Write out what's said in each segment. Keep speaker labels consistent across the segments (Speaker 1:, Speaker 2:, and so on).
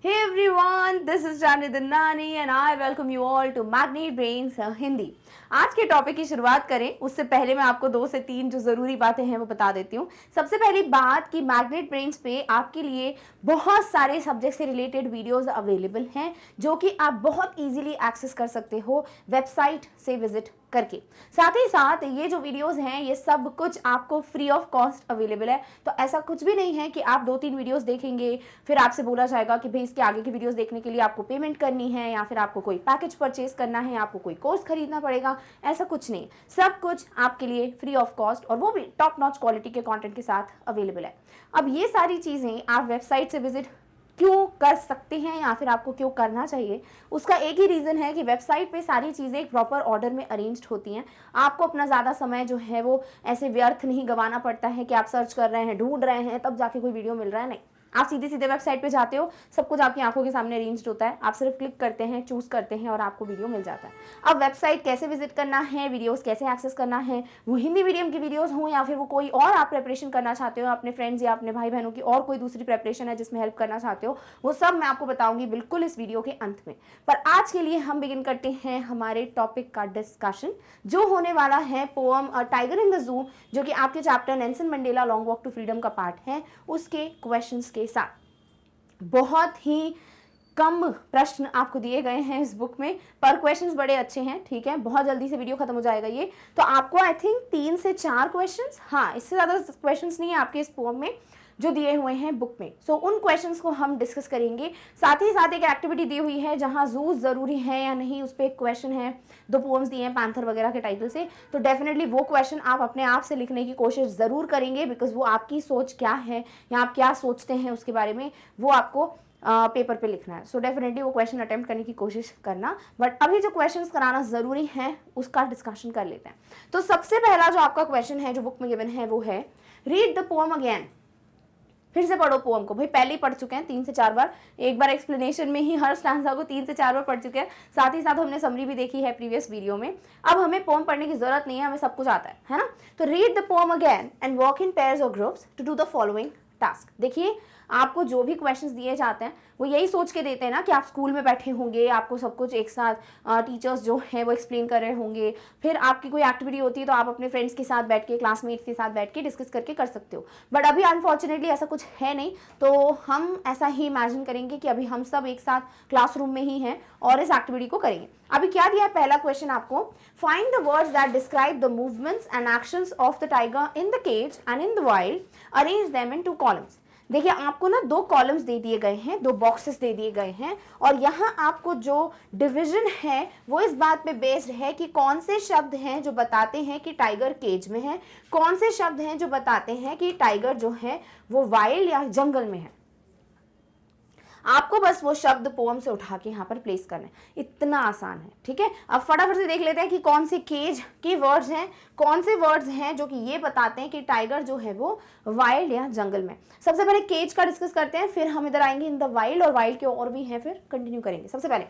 Speaker 1: Hey everyone, this is Janvi Dannani and I welcome you all to Magnet Brains Hindi. आज के topic की शुरुआत करें उससे पहले मैं आपको 2 से 3 जो ज़रूरी बातें हैं वो बता देती हूँ। सबसे पहली बात कि मैग्नेट ब्रेन्स पे आपके लिए बहुत सारे सब्जेक्ट से रिलेटेड वीडियोस अवेलेबल हैं जो कि आप बहुत इजीली एक्सेस कर सकते हो वेबसाइट से विजिट करके। साथ ही साथ ये जो वीडियोस हैं ये सब कुछ आपको फ्री ऑफ कॉस्ट अवेलेबल है। तो ऐसा कुछ भी नहीं है कि आप 2-3 वीडियोस देखेंगे फिर आपसे बोला जाएगा कि भाई इसके आगे की वीडियोस देखने के लिए आपको पेमेंट करनी है या फिर आपको कोई पैकेज परचेज करना है, आपको कोई कोर्स खरीदना पड़ेगा। ऐसा कुछ नहीं, सब कुछ आपके लिए फ्री ऑफ कॉस्ट और वो भी टॉप नॉच क्वालिटी के कंटेंट के साथ अवेलेबल है। अब ये सारी चीज़ें आप वेबसाइट से विजिट क्यों कर सकते हैं या फिर आपको क्यों करना चाहिए, उसका एक ही रीज़न है कि वेबसाइट पे सारी चीज़ें एक प्रॉपर ऑर्डर में अरेंज्ड होती हैं। आपको अपना ज़्यादा समय जो है वो ऐसे व्यर्थ नहीं गंवाना पड़ता है कि आप सर्च कर रहे हैं, ढूंढ रहे हैं, तब जाके कोई वीडियो मिल रहा है। नहीं, आप सीधे सीधे वेबसाइट पे जाते हो, सब कुछ आपकी आंखों के सामने अरेंज्ड होता है, आप सिर्फ क्लिक करते हैं, चूज़ करते हैं और आपको वीडियो मिल जाता है। अब वेबसाइट कैसे विजिट करना है, वीडियोस कैसे एक्सेस करना है, वो हिंदी मीडियम की वीडियोस हों या फिर वो कोई और आप प्रिपरेशन करना चाहते हो, अपने फ्रेंड्स या अपने भाई बहनों की और कोई दूसरी प्रिपरेशन है जिसमें हेल्प करना चाहते हो, वो सब मैं आपको बताऊंगी बिल्कुल इस वीडियो के अंत में। पर आज के लिए हम बिगिन करते हैं हमारे टॉपिक का डिस्कशन जो होने वाला है पोअम टाइगर इन द जू, जो कि आपके chapter Nelson Mandela long walk to freedom का पार्ट है, उसके क्वेश्चंस के साथ। बहुत ही कम प्रश्न आपको दिए गए हैं इस बुक में, पर क्वेश्चंस बड़े अच्छे हैं। ठीक है, बहुत जल्दी से वीडियो खत्म हो जाएगा ये, तो आपको आई थिंक 3 से 4 क्वेश्चंस, हाँ इससे ज़्यादा क्वेश्चंस नहीं है आपके इस पोएम में जो दिए हुए हैं बुक में। सो उन क्वेश्चंस को हम डिस्कस करेंगे। साथ ही साथ एक एक्टिविटी दी हुई है जहां जू ज़रूरी है या नहीं, उस पर एक क्वेश्चन है। 2 पोएम्स दिए हैं पैंथर वगैरह के टाइटल से, तो डेफिनेटली वो क्वेश्चन आप अपने आप से लिखने की कोशिश ज़रूर करेंगे, बिकॉज वो आपकी सोच क्या है या आप क्या सोचते हैं उसके बारे में वो आपको पेपर पे लिखना है। सो डेफिनेटली वो क्वेश्चन अटेम्प्ट करने की कोशिश करना। बट अभी जो क्वेश्चंस कराना ज़रूरी है उसका डिस्कशन कर लेते हैं। तो सबसे पहला जो आपका क्वेश्चन है जो बुक में गिवन है वो है रीड द पोएम अगेन। फिर से पढ़ो पोएम को। भाई पहले ही पढ़ चुके हैं 3 से 4 बार, एक बार एक्सप्लेनेशन में ही हर स्टैंजा को 3 से 4 बार पढ़ चुके हैं। साथ ही साथ हमने समरी भी देखी है प्रीवियस वीडियो में। अब हमें पोएम पढ़ने की जरूरत नहीं है, हमें सब कुछ आता है ना। तो read the poem again and walk in pairs और groups to do the following task. देखिए आपको जो भी क्वेश्चंस दिए जाते हैं वो यही सोच के देते हैं ना कि आप स्कूल में बैठे होंगे, आपको सब कुछ एक साथ टीचर्स जो हैं वो एक्सप्लेन कर रहे होंगे, फिर आपकी कोई एक्टिविटी होती है तो आप अपने फ्रेंड्स के साथ बैठ के, क्लासमेट्स के साथ बैठ के डिस्कस करके कर सकते हो। बट अभी अनफॉर्चुनेटली ऐसा कुछ है नहीं, तो हम ऐसा ही इमेजिन करेंगे कि अभी हम सब एक साथ क्लासरूम में ही हैं और इस एक्टिविटी को करेंगे। अभी क्या दिया है पहला क्वेश्चन आपको, find the words that describe the movements and actions of the tiger in the cage and in the wild, arrange them in 2 columns. देखिए आपको ना 2 कॉलम्स दे दिए गए हैं, 2 बॉक्सेस दे दिए गए हैं और यहाँ आपको जो डिवीजन है वो इस बात पे बेस्ड है कि कौन से शब्द हैं जो बताते हैं कि टाइगर केज में है, कौन से शब्द हैं जो बताते हैं कि टाइगर जो है वो वाइल्ड या जंगल में है। आपको बस वो शब्द पोएम से उठा के यहाँ पर प्लेस करना है, इतना आसान है। ठीक है, अब फटाफट से देख लेते हैं कि कौन से केज के वर्ड्स हैं, कौन से वर्ड्स हैं जो कि ये बताते हैं कि टाइगर जो है वो वाइल्ड या जंगल में। सबसे पहले केज का डिस्कस करते हैं, फिर हम इधर आएंगे इन द वाइल्ड, और वाइल्ड के और भी हैं फिर कंटिन्यू करेंगे। सबसे पहले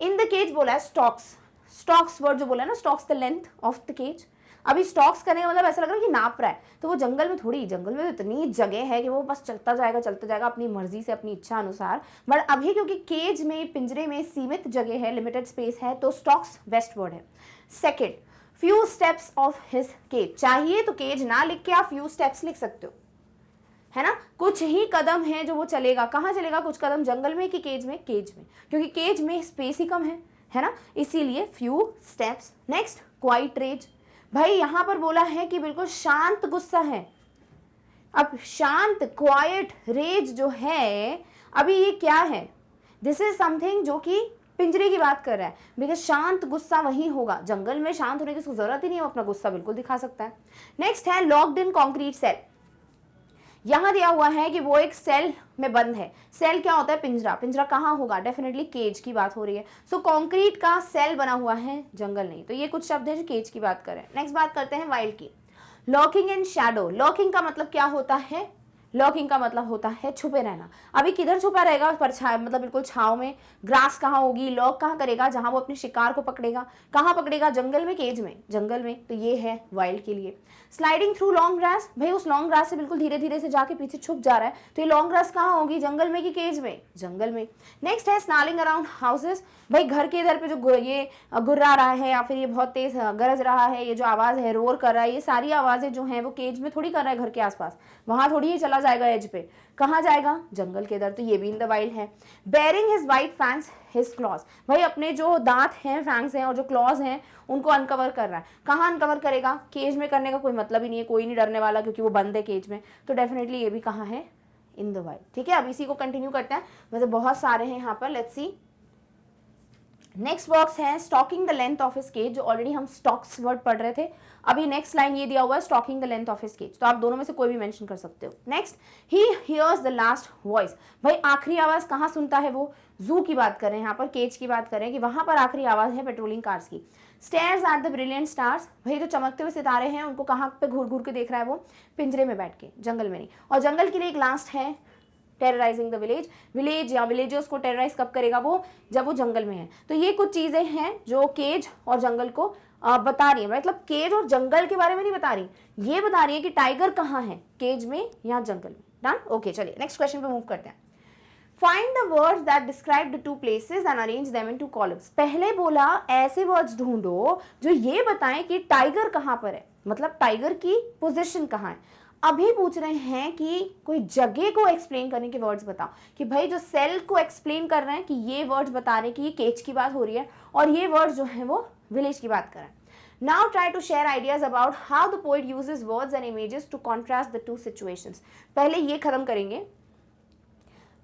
Speaker 1: इन द केज बोला है स्टॉक्स। स्टॉक्स वर्ड जो बोला है ना, stalks the length of the cage. अभी स्टॉक्स करने का मतलब ऐसा लग रहा है कि नाप रहा है, तो वो जंगल में थोड़ी, जंगल में तो इतनी जगह है कि वो बस चलता जाएगा अपनी मर्जी से, अपनी इच्छा अनुसार। बट अभी क्योंकि केज में, पिंजरे में सीमित जगह है, लिमिटेड स्पेस है, तो स्टॉक्स बेस्ट वर्ड है। Second, few steps of his cage. चाहिए तो केज ना लिख के आप फ्यू स्टेप्स लिख सकते हो, है ना, कुछ ही कदम है जो वो चलेगा। कहाँ चलेगा कुछ कदम, जंगल में कि केज में? केज में, क्योंकि केज में स्पेस ही कम है ना, इसीलिए few steps. Next, quiet rage. भाई यहां पर बोला है कि बिल्कुल शांत गुस्सा है। अब शांत, क्वाइट रेज जो है, अभी ये क्या है? दिस इज समथिंग जो कि पिंजरे की बात कर रहा है, बिकॉज शांत गुस्सा वही होगा। जंगल में शांत होने की उसको जरूरत ही नहीं है, वो अपना गुस्सा बिल्कुल दिखा सकता है। नेक्स्ट है लॉक्ड इन कॉन्क्रीट सेल। यहां दिया हुआ है कि वो एक सेल में बंद है। सेल क्या होता है? पिंजरा। पिंजरा कहाँ होगा? डेफिनेटली केज की बात हो रही है। सो कॉन्क्रीट का सेल बना हुआ है, जंगल नहीं। तो ये कुछ शब्द है जो केज की बात कर रहे हैं। नेक्स्ट बात करते हैं वाइल्ड की। Locking in Shadow. लॉकिंग का मतलब क्या होता है? लर्किंग का मतलब होता है छुपे रहना। अभी किधर छुपा रहेगा, परछाई मतलब बिल्कुल छाव में। ग्रास कहाँ होगी, लर्क कहाँ करेगा, जहां वो अपने शिकार को पकड़ेगा। कहाँ पकड़ेगा, जंगल में, केज में, जंगल में। तो ये है वाइल्ड के लिए। स्लाइडिंग थ्रू लॉन्ग ग्रास, भाई उस लॉन्ग ग्रास से बिल्कुल धीरे धीरे से जाके पीछे छुप जा रहा है, तो ये लॉन्ग ग्रास कहाँ होगी, जंगल में कि केज में, जंगल में। नेक्स्ट है स्नार्लिंग अराउंड हाउसेस, भाई घर के इधर पे जो ये गुर्रा रहा है या फिर ये बहुत तेज गरज रहा है, ये जो आवाज है, रोर कर रहा है, ये सारी आवाजें जो हैं वो केज में थोड़ी कर रहा है, घर के आसपास, वहां थोड़ी ही चला जाएगा एज पे, कहाँ जाएगा, जंगल के इधर। तो ये भी इन द वाइल्ड है। Bearing his white fangs his clause, भाई अपने जो दांत हैं, फैंग्स हैं और जो क्लॉज हैं उनको अनकवर कर रहा है। कहाँ अनकवर करेगा, केज में करने का कोई मतलब ही नहीं है, कोई नहीं डरने वाला क्योंकि वो बंद है केज में। तो डेफिनेटली ये भी कहाँ है, इन द वाइल्ड। ठीक है, अब इसी को कंटिन्यू करते हैं, वैसे बहुत सारे हैं यहाँ पर। लेट्स सी नेक्स्ट बॉक्स है stalking the length of his cage, जो ऑलरेडी हम स्टॉक्स वर्ड पढ़ रहे थे। अभी नेक्स्ट लाइन ये दिया हुआ है stalking the length of his cage, तो आप दोनों में से कोई भी मेंशन कर सकते हो। Next, he hears the last voice, भाई आखिरी आवाज कहाँ सुनता है वो, जू की बात करें यहाँ पर, केज की बात करें कि वहां पर आखिरी आवाज है पेट्रोलिंग कार्स की। Stairs at the brilliant stars, भाई जो चमकते हुए सितारे हैं उनको कहाँ पे घूर घूर के देख रहा है वो, पिंजरे में बैठ के, जंगल में नहीं। और जंगल के लिए एक लास्ट है टेरराइजिंग द विलेज, विलेज या विलेजर्स को टेरराइज कब करेगा वो, जब वो जंगल में है। तो ये कुछ चीजें हैं जो केज और जंगल को बता रही है, मतलब केज और जंगल के बारे में नहीं बता रही, ये बता रही है कि टाइगर कहाँ है, केज में या जंगल में। डन, ओके, चलिए नेक्स्ट क्वेश्चन पे मूव करते हैं। Find the words that describe the two places and arrange them in two columns, पहले बोला ऐसे वर्ड्स ढूंढो जो ये बताएं कि टाइगर कहाँ पर है, मतलब टाइगर की पोजीशन कहाँ है। अभी पूछ रहे हैं कि कोई जगह को एक्सप्लेन करने के वर्ड्स बताओ, कि भाई जो सेल को एक्सप्लेन कर रहे हैं कि ये वर्ड्स बता रहे हैं कि ये केज की बात हो रही है और ये वर्ड्स जो है वो विलेज की बात कर रहे हैं। Now try to share ideas about how the poet uses words and images to contrast the two situations. पहले ये खत्म करेंगे,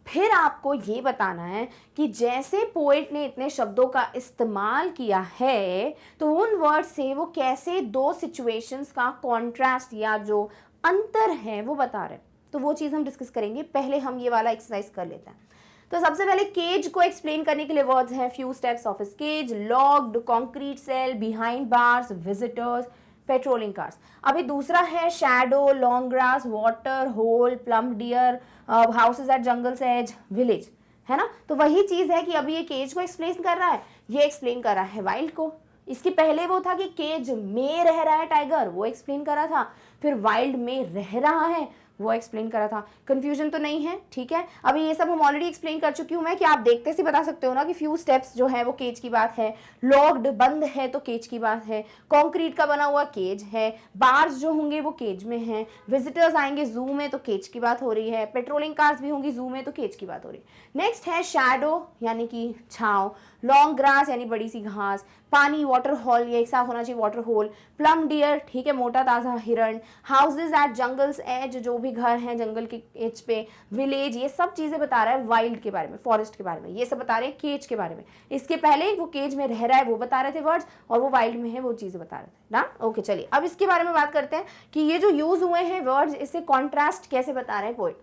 Speaker 1: फिर आपको ये बताना है कि जैसे पोएट ने इतने शब्दों का इस्तेमाल किया है तो उन वर्ड से वो कैसे दो सिचुएशंस का कॉन्ट्रास्ट या जो अंतर है वो बता रहे हैं। तो वो चीज़ हम डिस्कस करेंगे, पहले हम ये वाला एक्सरसाइज कर लेते हैं। तो सबसे पहले केज को एक्सप्लेन करने के लिए वर्ड्स हैं few steps of his cage, locked, concrete cell, behind bars, visitors, patrolling cars. अभी दूसरा है shadow, long grass, water hole, plump deer, houses at jungle's edge, village, है ना। तो वही चीज है कि अभी ये केज को एक्सप्लेन कर रहा है, ये एक्सप्लेन कर रहा है वाइल्ड को। इसके पहले वो था कि केज में रह रहा है टाइगर, वो एक्सप्लेन कर रहा था, फिर वाइल्ड में रह रहा है वो एक्सप्लेन करा था। कंफ्यूजन तो नहीं है, ठीक है। अभी ये सब हम ऑलरेडी एक्सप्लेन कर चुकी हूँ मैं, कि आप देखते से बता सकते हो ना कि फ्यू स्टेप्स जो है वो केज की बात है, लॉक्ड बंद है तो केज की बात है, कंक्रीट का बना हुआ केज है, बार्स जो होंगे वो केज में हैं, विजिटर्स आएंगे जू में तो केज की बात हो रही है, पेट्रोलिंग कार्स भी होंगी जू में तो केज की बात हो रही है। नेक्स्ट है शैडो यानी कि छाँव, लॉन्ग ग्रास यानी बड़ी सी घास, पानी वाटर हॉल, ये एक साथ होना चाहिए वाटर होल, प्लम डियर ठीक है मोटा ताज़ा हिरण, हाउसेज एट जंगल्स एज जो भी घर हैं जंगल के एज पे, विलेज, ये सब चीज़ें बता रहा है वाइल्ड के बारे में, फॉरेस्ट के बारे में, ये सब बता रहे हैं केज के बारे में। इसके पहले वो केज में रह रहा है वो बता रहे थे वर्ड्स, और वो वाइल्ड में है वो चीज़ें बता रहे थे। डन, ओके, चलिए अब इसके बारे में बात करते हैं कि ये जो यूज हुए हैं वर्ड्स, इससे कॉन्ट्रास्ट कैसे बता रहे हैं poet.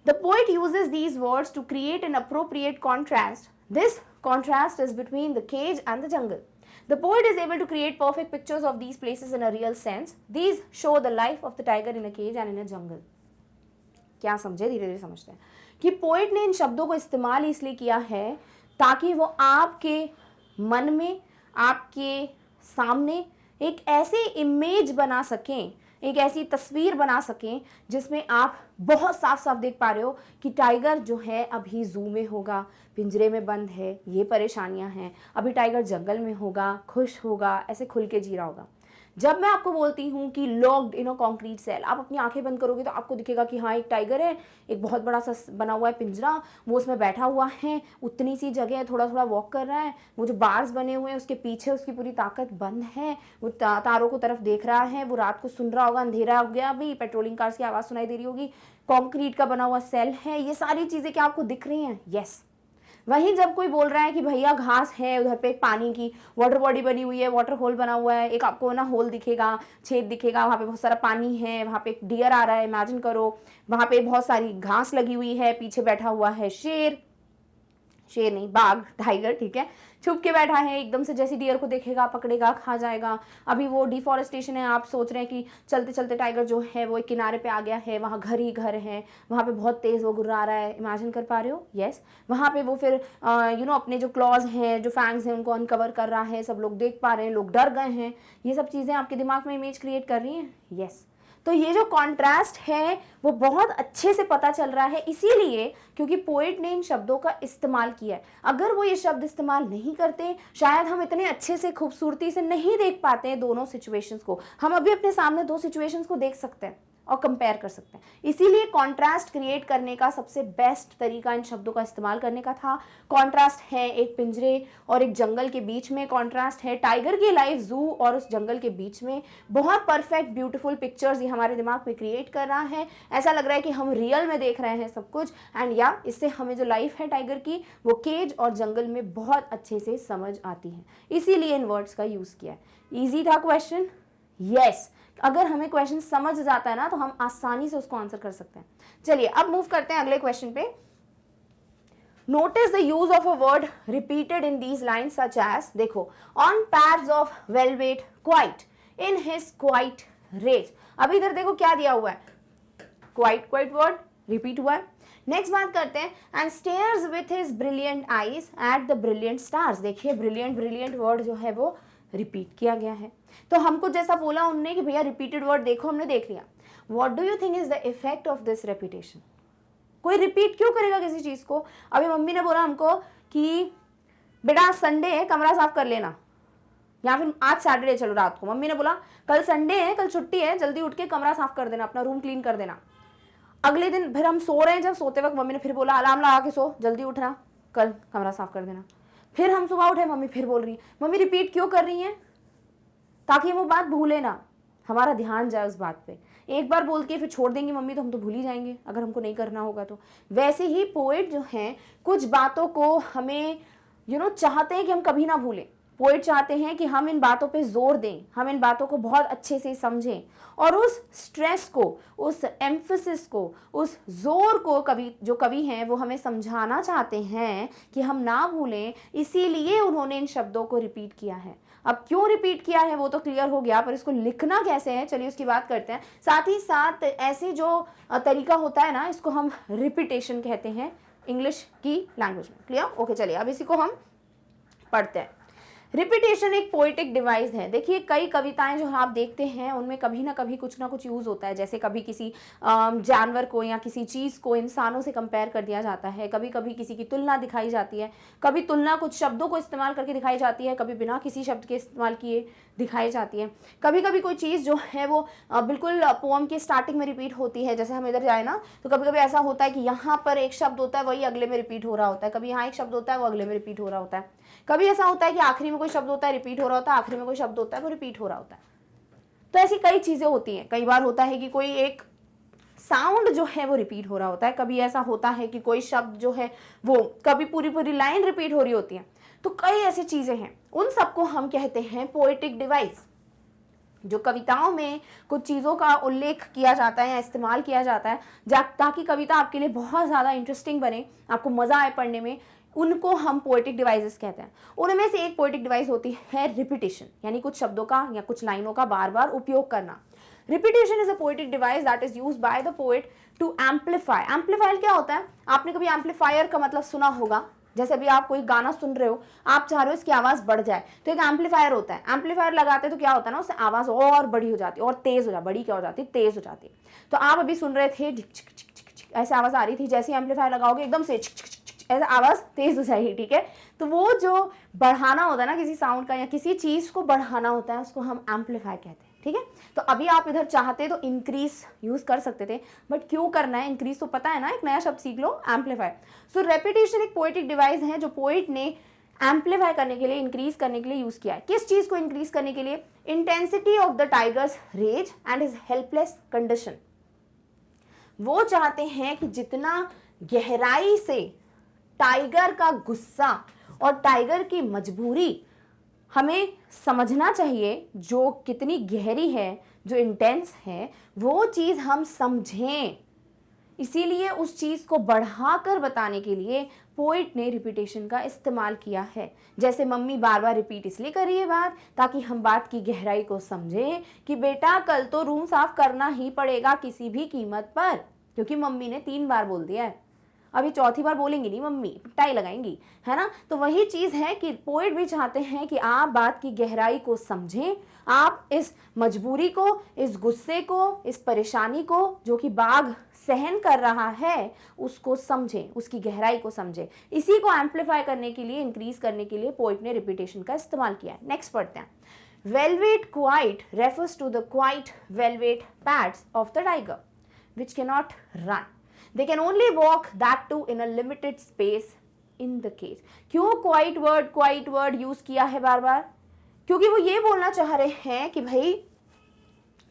Speaker 1: The poet uses these words to create an appropriate contrast. This contrast is between the cage and the jungle. The poet is able to create perfect pictures of these places in a real sense. These show the life of the tiger in a cage and in a jungle. क्या समझे, धीरे धीरे समझते हैं कि poet ने इन शब्दों को इस्तेमाल इसलिए किया है ताकि वो आपके मन में, आपके सामने एक ऐसी इमेज बना सकें, एक ऐसी तस्वीर बना सकें जिसमें आप बहुत साफ साफ देख पा रहे हो कि टाइगर जो है अभी जू में होगा, पिंजरे में बंद है, ये परेशानियां हैं, अभी टाइगर जंगल में होगा, खुश होगा, ऐसे खुल के जी रहा होगा। जब मैं आपको बोलती हूँ कि locked in a concrete cell, आप अपनी आंखें बंद करोगे तो आपको दिखेगा कि हाँ एक टाइगर है, एक बहुत बड़ा सा बना हुआ है पिंजरा, वो उसमें बैठा हुआ है, उतनी सी जगह है, थोड़ा थोड़ा वॉक कर रहा है, वो जो बार्स बने हुए हैं उसके पीछे उसकी पूरी ताकत बंद है, वो तारों को तरफ देख रहा है, वो रात को सुन रहा होगा, अंधेरा हो गया अभी, पेट्रोलिंग कार्स की आवाज़ सुनाई दे रही होगी, कॉन्क्रीट का बना हुआ सेल है, ये सारी चीज़ें क्या आपको दिख रही हैं? यस। वहीं जब कोई बोल रहा है कि भैया घास है, उधर पे एक पानी की वाटर बॉडी बनी हुई है, वाटर होल बना हुआ है, एक आपको ना होल दिखेगा, छेद दिखेगा, वहाँ पे बहुत सारा पानी है, वहाँ पे एक डियर आ रहा है, इमेजिन करो, वहाँ पे बहुत सारी घास लगी हुई है, पीछे बैठा हुआ है शेर, शेर नहीं, बाघ, टाइगर, ठीक है, छुप के बैठा है, एकदम से जैसे डियर को देखेगा पकड़ेगा खा जाएगा। अभी वो डिफॉरेस्टेशन है, आप सोच रहे हैं कि चलते चलते टाइगर जो है वो एक किनारे पे आ गया है, वहाँ घर ही घर है, वहाँ पे बहुत तेज़ वो गुर्रा रहा है, इमेजिन कर पा रहे हो? यस। वहाँ पे वो फिर अपने जो क्लॉज हैं, जो फैंग्स हैं, उनको अनकवर कर रहा है, सब लोग देख पा रहे हैं, लोग डर गए हैं। ये सब चीज़ें आपके दिमाग में इमेज क्रिएट कर रही हैं? यस। तो ये जो कॉन्ट्रास्ट है वो बहुत अच्छे से पता चल रहा है, इसीलिए क्योंकि पोएट ने इन शब्दों का इस्तेमाल किया है। अगर वो ये शब्द इस्तेमाल नहीं करते, शायद हम इतने अच्छे से खूबसूरती से नहीं देख पाते हैं दोनों सिचुएशंस को। हम अभी अपने सामने दो सिचुएशंस को देख सकते हैं और कंपेयर कर सकते हैं। इसीलिए कॉन्ट्रास्ट क्रिएट करने का सबसे बेस्ट तरीका इन शब्दों का इस्तेमाल करने का था। कॉन्ट्रास्ट है एक पिंजरे और एक जंगल के बीच में, कॉन्ट्रास्ट है टाइगर की लाइफ जू और उस जंगल के बीच में। बहुत परफेक्ट ब्यूटीफुल पिक्चर्स ये हमारे दिमाग में क्रिएट कर रहा है। ऐसा लग रहा है कि हम रियल में देख रहे हैं सब कुछ। एंड या इससे हमें जो लाइफ है टाइगर की वो केज और जंगल में बहुत अच्छे से समझ आती है, इसीलिए इन वर्ड्स का यूज किया है। ईजी था क्वेश्चन? यस। अगर हमें क्वेश्चन समझ जाता है ना तो हम आसानी से उसको आंसर कर सकते हैं। चलिए अब मूव करते हैं अगले क्वेश्चन पे। Notice the use of a word repeated in these lines such as, देखो, on pads of velvet quiet, in his quiet rays. अभी इधर देखो क्या दिया हुआ है, क्वाइट, क्वाइट वर्ड रिपीट हुआ है। नेक्स्ट बात करते हैं, and stairs with his brilliant eyes at the brilliant stars. देखिए ब्रिलियंट, ब्रिलियंट वर्ड जो है वो रिपीट किया गया है। तो हमको जैसा बोला उनने कि भैया रिपीटेड वर्ड देखो, हमने देख लिया। What do you think is the effect of this repetition? कोई रिपीट क्यों करेगा किसी चीज को? अभी मम्मी ने बोला हमको कि बेटा संडे है, कमरा साफ कर लेना, या फिर आज सैटरडे, चलो रात को मम्मी ने बोला कल संडे है, कल छुट्टी है, जल्दी उठ के कमरा साफ कर देना, अपना रूम क्लीन कर देना। अगले दिन फिर हम सो रहे हैं, जब सोते वक्त मम्मी ने फिर बोला अलार्म लगा के सो, जल्दी उठना, कल कमरा साफ कर देना। फिर हम सुबह उठे, मम्मी फिर बोल रही है। मम्मी रिपीट क्यों कर रही है? ताकि हम वो बात भूले ना, हमारा ध्यान जाए उस बात पे। एक बार बोल के फिर छोड़ देंगी मम्मी तो हम तो भूल ही जाएंगे अगर हमको नहीं करना होगा तो। वैसे ही पोएट जो हैं कुछ बातों को हमें चाहते हैं कि हम कभी ना भूलें। पोएट चाहते हैं कि हम इन बातों पे जोर दें, हम इन बातों को बहुत अच्छे से समझें और उस स्ट्रेस को, उस एम्फसिस को, उस जोर को कवि हैं वो हमें समझाना चाहते हैं कि हम ना भूलें। इसीलिए उन्होंने इन शब्दों को रिपीट किया है। अब क्यों रिपीट किया है वो तो क्लियर हो गया, पर इसको लिखना कैसे है चलिए उसकी बात करते हैं। साथ ही साथ ऐसे जो तरीका होता है ना, इसको हम रिपीटेशन कहते हैं इंग्लिश की लैंग्वेज में। क्लियर? ओके, चलिए अब इसी को हम पढ़ते हैं। रिपीटेशन एक पोएटिक डिवाइस है। देखिए कई कविताएं जो आप देखते हैं उनमें कभी ना कभी कुछ ना कुछ यूज होता है। जैसे कभी किसी जानवर को या किसी चीज़ को इंसानों से कंपेयर कर दिया जाता है, कभी कभी किसी की तुलना दिखाई जाती है, कभी तुलना कुछ शब्दों को इस्तेमाल करके दिखाई जाती है, कभी बिना किसी शब्द के इस्तेमाल किए दिखाई जाती है। कभी कभी कोई चीज़ जो है वो बिल्कुल पोअम के स्टार्टिंग में रिपीट होती है। जैसे हम इधर जाए ना तो कभी कभी ऐसा होता है कि यहाँ पर एक शब्द होता है वही अगले में रिपीट हो रहा होता है, कभी यहाँ एक शब्द होता है वो अगले में रिपीट हो रहा होता है, कभी ऐसा होता है कि आखिरी में कोई शब्द होता है रिपीट हो रहा होता है, आखिरी में कोई शब्द होता है वो रिपीट हो रहा होता है। तो ऐसी कई चीजें होती हैं। कई बार होता है कि कोई एक साउंड जो है वो रिपीट हो रहा होता है, कभी ऐसा होता है कि कोई शब्द जो है वो कभी पूरी पूरी लाइन रिपीट हो रही होती है। तो कई ऐसी चीजें हैं, उन सबको हम कहते हैं पोएटिक डिवाइस। जो कविताओं में कुछ चीज़ों का उल्लेख किया जाता है या इस्तेमाल किया जाता है ताकि कविता आपके लिए बहुत ज़्यादा इंटरेस्टिंग बने, आपको मज़ा आए पढ़ने में, उनको हम पोएटिक डिवाइसेस कहते हैं। उनमें से एक पोएटिक डिवाइस होती है रिपीटेशन, यानी कुछ शब्दों का या कुछ लाइनों का बार बार उपयोग करना। Repetition is a poetic device that is used by the poet to amplify. Amplify क्या होता है? आपने कभी एम्पलीफायर का मतलब सुना होगा। जैसे अभी आप कोई गाना सुन रहे हो, आप चाह रहे हो इसकी आवाज़ बढ़ जाए, तो एक एम्पलीफायर होता है। एम्पलीफायर लगाते हैं तो क्या होता है ना, उससे आवाज़ और बड़ी हो जाती है और तेज़ हो जाती है। बड़ी क्या हो जाती है? तेज़ हो जाती है। तो आप अभी सुन रहे थे ऐसे आवाज़ आ रही थी, जैसे एम्पलीफायर लगाओगे एकदम से ऐसे आवाज़ तेज़ हो जाएगी। ठीक है, तो वो जो बढ़ाना होता है ना किसी साउंड का या किसी चीज़ को बढ़ाना होता है उसको हम एम्पलीफाई कहते हैं। ठीक है, तो अभी आप इधर चाहते तो इंक्रीज यूज कर सकते थे, बट क्यों करना है? इंक्रीज तो पता है ना, एक नया शब्द सीख लो, एम्पलीफाई। सो रेपिटेशन एक पोएटिक डिवाइस है जो पोएट ने एम्पलीफाई करने के लिए, इंक्रीज करने के लिए यूज किया है। किस चीज को इंक्रीज करने के लिए? Intensity of the tiger's rage and his helpless condition. वो चाहते हैं कि जितना गहराई से टाइगर का गुस्सा और टाइगर की मजबूरी हमें समझना चाहिए, जो कितनी गहरी है, जो इंटेंस है, वो चीज़ हम समझें। इसीलिए उस चीज़ को बढ़ाकर बताने के लिए पोइट ने रिपीटेशन का इस्तेमाल किया है। जैसे मम्मी बार बार रिपीट इसलिए कर रही है बात ताकि हम बात की गहराई को समझें कि बेटा कल तो रूम साफ करना ही पड़ेगा किसी भी कीमत पर, क्योंकि मम्मी ने 3 बार बोल दिया है, अभी चौथी बार बोलेंगी नहीं मम्मी, पिटाई लगाएंगी, है ना। तो वही चीज़ है कि पोइट भी चाहते हैं कि आप बात की गहराई को समझें, आप इस मजबूरी को, इस गुस्से को, इस परेशानी को जो कि बाघ सहन कर रहा है उसको समझें, उसकी गहराई को समझें। इसी को एम्पलीफाई करने के लिए, इंक्रीज करने के लिए पोइट ने रिपीटेशन का इस्तेमाल किया है। नेक्स्ट पढ़ते हैं। Velvet quiet refers to the quiet velvet pads of the tiger, which cannot run. They can only walk, that too in a limited space in the cage. क्यों quiet word यूज किया है बार बार? क्योंकि वो ये बोलना चाह रहे हैं कि भाई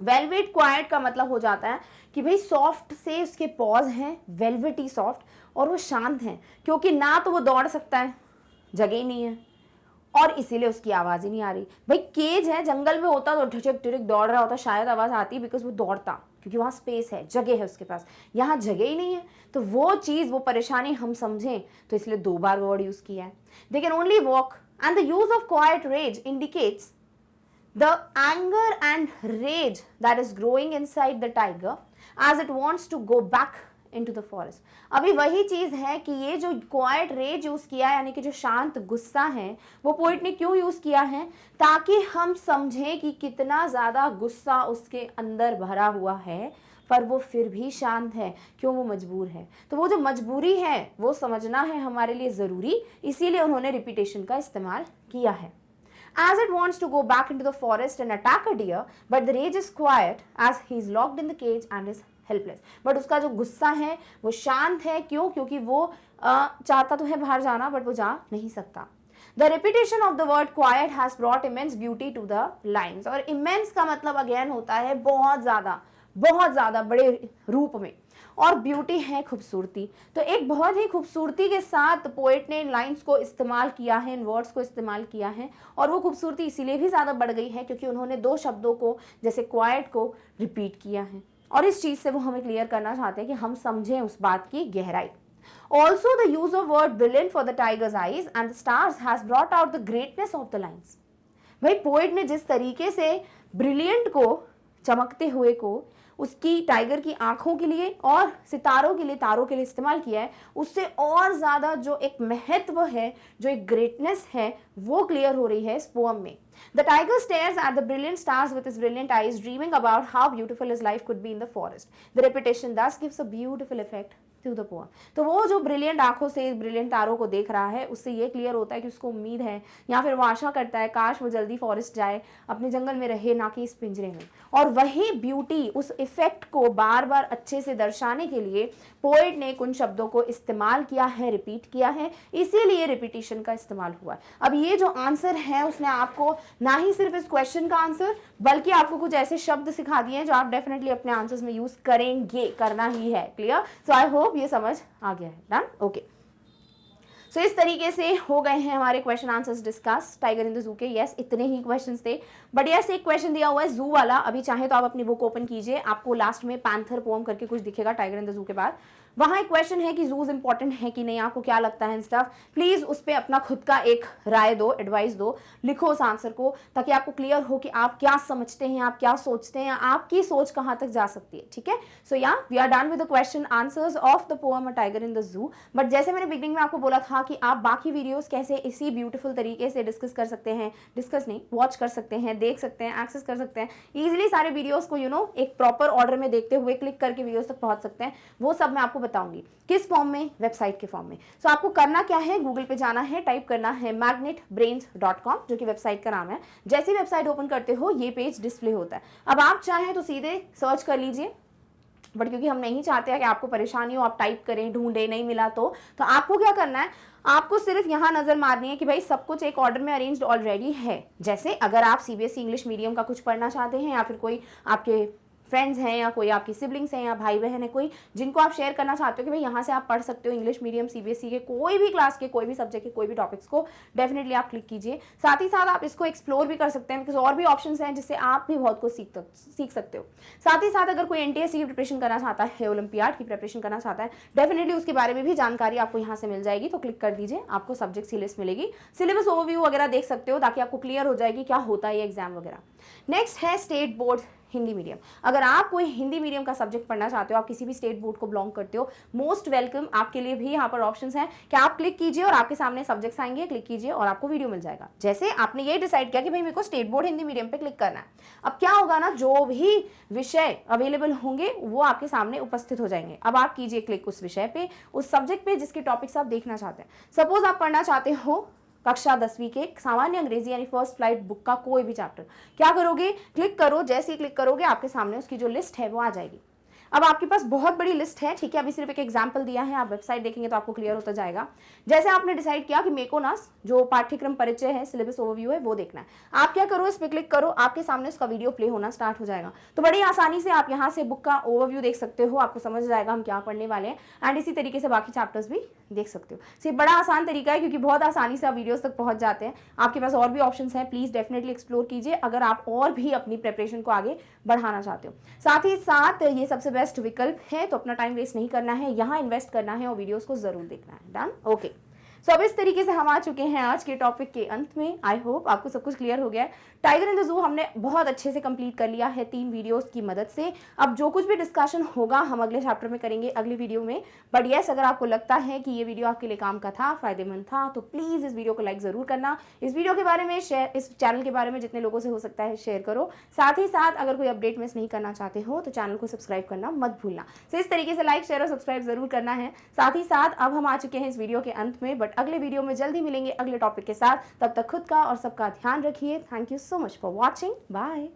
Speaker 1: वेलवेट क्वाइट का मतलब हो जाता है कि भाई सॉफ्ट से उसके पॉज हैं, वेलवेटी सॉफ्ट, और वो शांत हैं, क्योंकि ना तो वो दौड़ सकता है, जगह ही नहीं है, और इसीलिए उसकी आवाज़ ही नहीं आ रही। भाई केज है, जंगल में होता तो ठिठक ठिठक दौड़ रहा होता, शायद आवाज़ आती, बिकॉज वो दौड़ता, क्योंकि वहाँ स्पेस है, जगह है उसके पास। यहाँ जगह ही नहीं है, तो वो चीज़, वो परेशानी हम समझें तो इसलिए 2 बार वर्ड यूज़ किया है। They can only walk and the use of quiet rage indicates the anger and rage that is growing inside the tiger as it wants to go back into the forest. अभी वही चीज़ है कि ये जो quite raise use किया है, यानी कि जो शांत गुस्सा है, वो पोइट ने क्यों यूज़ किया है? ताकि हम समझें कि कितना ज़्यादा गुस्सा उसके अंदर भरा हुआ है, पर वो फिर भी शांत है। क्यों? वो मजबूर है। तो वो जो मजबूरी है वो समझना है हमारे लिए ज़रूरी, इसीलिए उन्होंने रिपीटेशन का इस्तेमाल किया है। As it wants to go back into the forest and attack a deer, but the rage is quiet as he is locked in the cage and is helpless. But उसका जो गुस्सा है वो शांत है। क्यों? क्योंकि वो चाहता तो है बाहर जाना, बट वो जा नहीं सकता। The repetition of the word quiet has brought immense beauty to the lines. और immense का मतलब अगेन होता है बहुत ज़्यादा बड़े रूप में, और ब्यूटी है खूबसूरती। तो एक बहुत ही खूबसूरती के साथ पोएट ने इन लाइन्स को इस्तेमाल किया है, इन वर्ड्स को इस्तेमाल किया है, और वो खूबसूरती इसीलिए भी ज़्यादा बढ़ गई है क्योंकि उन्होंने 2 शब्दों को, जैसे क्वाइट को, रिपीट किया है। और इस चीज़ से वो हमें क्लियर करना चाहते हैं कि हम समझें उस बात की गहराई। Also, the use of word brilliant for the tiger's eyes and the stars has brought out the greatness of the lines. भाई पोएट ने जिस तरीके से ब्रिलियंट को, चमकते हुए को, उसकी टाइगर की आंखों के लिए और सितारों के लिए, तारों के लिए इस्तेमाल किया है, उससे और ज़्यादा जो एक महत्व है, जो एक ग्रेटनेस है, वो क्लियर हो रही है इस पोएम में। The tiger stares at the brilliant stars with his brilliant eyes, dreaming about how beautiful his life could be in the forest. The repetition thus gives a beautiful effect to the poem. तो वो जो brilliant आंखों से brilliant तारों को देख रहा है, उससे ये क्लियर होता है कि उसको उम्मीद है, या फिर वो आशा करता है काश वो जल्दी फॉरेस्ट जाए, अपने जंगल में रहे, ना कि इस पिंजरे में। और वही ब्यूटी, उस इफेक्ट को बार बार अच्छे से दर्शाने के लिए पोएट ने उन शब्दों को इस्तेमाल किया है, रिपीट किया है, इसीलिए रिपीटिशन का इस्तेमाल हुआ है। अब ये जो आंसर है उसने आपको ना ही सिर्फ इस क्वेश्चन का आंसर, बल्कि आपको कुछ ऐसे शब्द सिखा दिए हैं जो आप डेफिनेटली अपने आंसर्स में यूज करेंगे, करना ही है। क्लियर? सो आई होप ये समझ आ गया है। डन? ओके। सो इस तरीके से हो गए हैं हमारे question answers discuss tiger in the जू के। यस, इतने ही क्वेश्चंस थे, बट यस एक क्वेश्चन दिया हुआ है जू वाला। अभी चाहे तो आप अपनी बुक ओपन कीजिए, आपको लास्ट में पैंथर पोएम करके कुछ दिखेगा टाइगर इन द जू के बाद। वहाँ एक क्वेश्चन है कि जूज इंपॉर्टेंट है कि नहीं, आपको क्या लगता है स्टफ। प्लीज़ उस पर अपना खुद का एक राय दो, एडवाइस दो, लिखो उस आंसर को, ताकि आपको क्लियर हो कि आप क्या समझते हैं, आप क्या सोचते हैं, आपकी सोच कहाँ तक जा सकती है। ठीक है, सो या we are done with the question answers of the poem a tiger in the zoo. But जैसे मैंने बिगिनिंग में आपको बोला था कि आप बाकी वीडियोस कैसे इसी ब्यूटीफुल तरीके से डिस्कस कर सकते हैं, डिस्कस नहीं, वॉच कर सकते हैं, देख सकते हैं, एक्सेस कर सकते हैं ईजिली सारे वीडियोस को, एक प्रॉपर ऑर्डर में देखते हुए क्लिक करके वीडियोस तक पहुंच सकते हैं। वो सब मैं आपको बताऊंगी। किस फॉर्म में? वेबसाइट के फॉर्म में। सो आपको करना क्या है, गूगल पे जाना है, टाइप करना है magnetbrains.com, जो कि वेबसाइट का नाम है। जैसे ही वेबसाइट ओपन करते हो ये पेज डिस्प्ले होता है। अब आप चाहें तो सीधे सर्च कर लीजिए, बट क्योंकि हम नहीं चाहते हैं कि आपको परेशानी हो, आप टाइप करें, ढूंढे, नहीं मिला तो आपको क्या करना है, आपको सिर्फ यहाँ नजर मारनी है कि भाई सब कुछ एक ऑर्डर में अरेंज्ड ऑलरेडी है। जैसे अगर आप सीबीएसई इंग्लिश मीडियम का कुछ पढ़ना चाहते हैं, या फिर कोई आपके फ्रेंड्स हैं या कोई आपकी सिबलिंग्स हैं या भाई बहन है कोई जिनको आप शेयर करना चाहते हो कि भाई यहाँ से आप पढ़ सकते हो इंग्लिश मीडियम सीबीएसई के कोई भी क्लास के कोई भी सब्जेक्ट के कोई भी टॉपिक्स को, डेफिनेटली आप क्लिक कीजिए। साथ ही साथ आप इसको एक्सप्लोर भी कर सकते हैं, बिकॉज और भी ऑप्शंस हैं जिससे आप भी बहुत कुछ सीख सकते हो। साथ ही साथ अगर कोई एनटीएससी की प्रिपरेशन करना चाहता है, ओलंपियाड की प्रिपरेशन करना चाहता है, डेफिनेटली उसके बारे में भी जानकारी आपको यहाँ से मिल जाएगी। तो क्लिक कर दीजिए, आपको सब्जेक्ट की लिस्ट मिलेगी, सिलेबस ओवरव्यू वगैरह देख सकते हो ताकि आपको क्लियर हो जाएगी क्या होता है ये एग्जाम वगैरह। नेक्स्ट है स्टेट बोर्ड हिंदी मीडियम। अगर आप कोई हिंदी मीडियम का सब्जेक्ट पढ़ना चाहते हो, आप किसी भी स्टेट बोर्ड को बिलोंग करते हो, मोस्ट वेलकम, आपके लिए भी यहाँ पर ऑप्शंस हैं कि आप क्लिक कीजिए और आपके सामने सब्जेक्ट्स आएंगे, क्लिक कीजिए और आपको वीडियो मिल जाएगा। जैसे आपने ये डिसाइड किया कि भाई मेरे को स्टेट बोर्ड हिंदी मीडियम पे क्लिक करना है, अब क्या होगा ना, जो भी विषय अवेलेबल होंगे वो आपके सामने उपस्थित हो जाएंगे। अब आप कीजिए क्लिक उस विषय पे, उस सब्जेक्ट पे जिसके टॉपिक्स आप देखना चाहते हैं। सपोज आप पढ़ना चाहते हो कक्षा 10वीं के सामान्य अंग्रेजी यानी फर्स्ट फ्लाइट बुक का कोई भी चैप्टर, क्या करोगे, क्लिक करो, जैसे ही क्लिक करोगे आपके सामने उसकी जो लिस्ट है वो आ जाएगी। अब आपके पास बहुत बड़ी लिस्ट है, ठीक है, अभी सिर्फ एक एग्जांपल दिया है, आप वेबसाइट देखेंगे तो आपको क्लियर होता जाएगा। जैसे आपने डिसाइड किया कि मेरे को ना जो पाठ्यक्रम परिचय है, सिलेबस ओवरव्यू है वो देखना है, आप क्या करो, इस पे क्लिक करो, आपके सामने उसका वीडियो प्ले होना स्टार्ट हो जाएगा। तो बड़ी आसानी से आप यहाँ से बुक का ओवरव्यू देख सकते हो, आपको समझ जाएगा हम क्या पढ़ने वाले हैं, एंड इसी तरीके से बाकी चैप्टर्स भी देख सकते हो। ये बड़ा आसान तरीका है क्योंकि बहुत आसानी से आप वीडियोस तक पहुंच जाते हैं। आपके पास और भी ऑप्शंस हैं, प्लीज डेफिनेटली एक्सप्लोर कीजिए अगर आप और भी अपनी प्रिपरेशन को आगे बढ़ाना चाहते हो। साथ ही साथ ये सबसे बेस्ट विकल्प है, तो अपना टाइम वेस्ट नहीं करना है, यहाँ इन्वेस्ट करना है और वीडियोस को जरूर देखना है। Done, okay. सो अब इस तरीके से हम आ चुके हैं आज के टॉपिक के अंत में। आई होप आपको सब कुछ क्लियर हो गया है। टाइगर इन द जू हमने बहुत अच्छे से कंप्लीट कर लिया है 3 वीडियोस की मदद से। अब जो कुछ भी डिस्कशन होगा हम अगले चैप्टर में करेंगे, अगली वीडियो में। बट येस, अगर आपको लगता है कि ये वीडियो आपके लिए काम का था, फायदेमंद था, तो प्लीज़ इस वीडियो को लाइक ज़रूर करना। इस वीडियो के बारे में शेयर, इस चैनल के बारे में जितने लोगों से हो सकता है शेयर करो। साथ ही साथ अगर कोई अपडेट मिस नहीं करना चाहते हो तो चैनल को सब्सक्राइब करना मत भूलना। तो इस तरीके से लाइक, शेयर और सब्सक्राइब जरूर करना है। साथ ही साथ अब हम आ चुके हैं इस वीडियो के अंत में, बट अगले वीडियो में जल्दी मिलेंगे अगले टॉपिक के साथ। तब तक खुद का और सबका ध्यान रखिए। Thank you so much for watching. Bye.